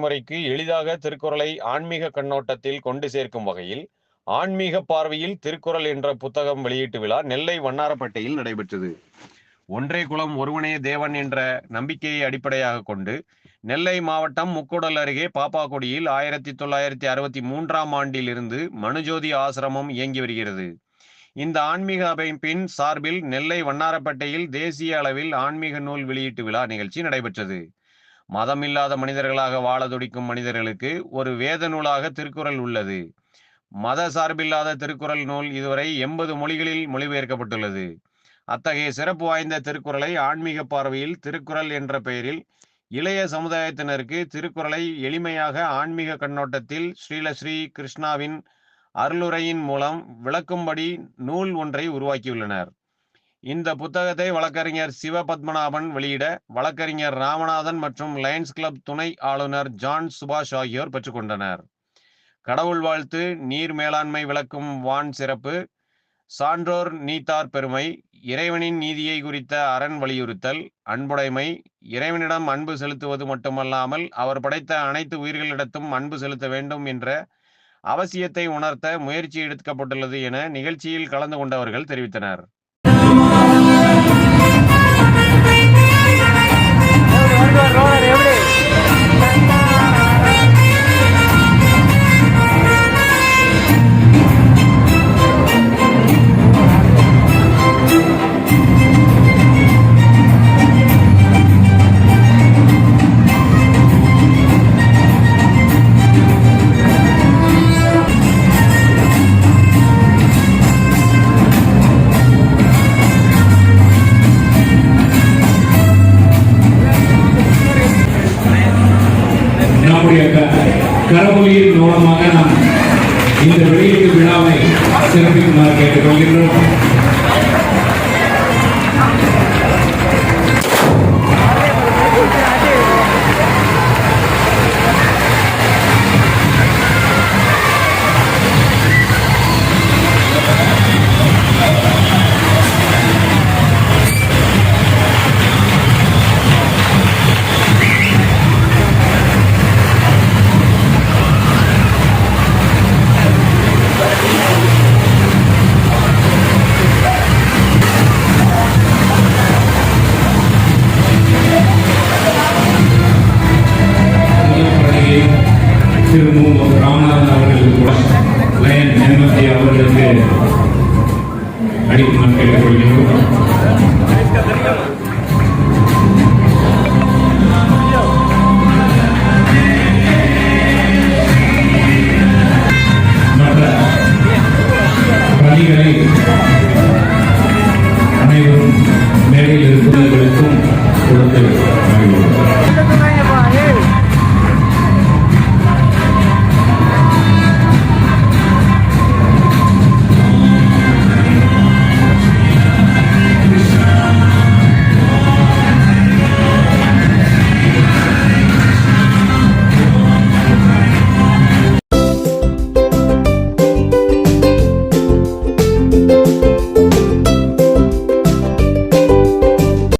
தலைமுறைக்கு எளிதாக திருக்குறளை ஆன்மீக கண்ணோட்டத்தில் கொண்டு சேர்க்கும் வகையில் ஆன்மீக பார்வையில் திருக்குறள் என்ற புத்தகம் வெளியீட்டு விழா நெல்லை வண்ணாரப்பேட்டையில் நடைபெற்றது. ஒன்றே குலம் ஒருவனே தேவன் என்ற நம்பிக்கையை அடிப்படையாக கொண்டு நெல்லை மாவட்டம் முக்கூடல் அருகே பாப்பாக்குடியில் 1963ஆம் ஆண்டிலிருந்து மனுஜோதி ஆசிரமம் இயங்கி வருகிறது. இந்த ஆன்மீக அமைப்பின் சார்பில் நெல்லை வண்ணாரப்பேட்டையில் தேசிய அளவில் ஆன்மீக நூல் வெளியீட்டு விழா நிகழ்ச்சி நடைபெற்றது. மதமில்லாத மனிதர்களாக வாழ துடிக்கும் மனிதர்களுக்கு ஒரு வேத நூலாக திருக்குறள் உள்ளது. மத சார்பில்லாத திருக்குறள் நூல் இதுவரை 80 மொழிகளில் மொழிபெயர்க்கப்பட்டுள்ளது. அத்தகைய சிறப்பு வாய்ந்த திருக்குறளை ஆன்மீக பார்வையில் திருக்குறள் என்ற பெயரில் இளைய சமுதாயத்தினருக்கு திருக்குறளை எளிமையாக ஆன்மீக கண்ணோட்டத்தில் ஸ்ரீ கிருஷ்ணாவின் அருளுரையின் மூலம் விளக்கும்படி நூல் ஒன்றை உருவாக்கியுள்ளனர். இந்த புத்தகத்தை வழக்கறிஞர் சிவபத்மநாபன் வெளியிட வழக்கறிஞர் ராமநாதன் மற்றும் லயன்ஸ் கிளப் துணை ஆளுநர் ஜான் சுபாஷ் ஆகியோர் பெற்றுக்கொண்டனர். கடவுள் வாழ்த்து, நீர் மேலாண்மை விளக்கும் வான் சிறப்பு, சான்றோர் நீத்தார் பெருமை, இறைவனின் நீதியை குறித்த அரண் வலியுறுத்தல், அன்புடைமை, இறைவனிடம் அன்பு செலுத்துவது மட்டுமல்லாமல் அவர் படைத்த அனைத்து உயிர்களிடத்தும் அன்பு செலுத்த வேண்டும் என்ற அவசியத்தை உணர்த்த முயற்சி எடுக்கப்பட்டுள்ளது என நிகழ்ச்சியில் கலந்து கொண்டவர்கள் தெரிவித்தனர். கரமொழியின் மூலமாக நாம் இந்த வெளியீட்டு விழாவை சிறப்பிக்குமாறு கேட்டுக்கொள்கின்றோம். திரு மு. ராமநாதன் அவர்களுக்கு கூட லயன் எம்எல்ஏ அவர்களுக்கு அடிக்குமாறு கேட்டுக்கொள்கிறோம்.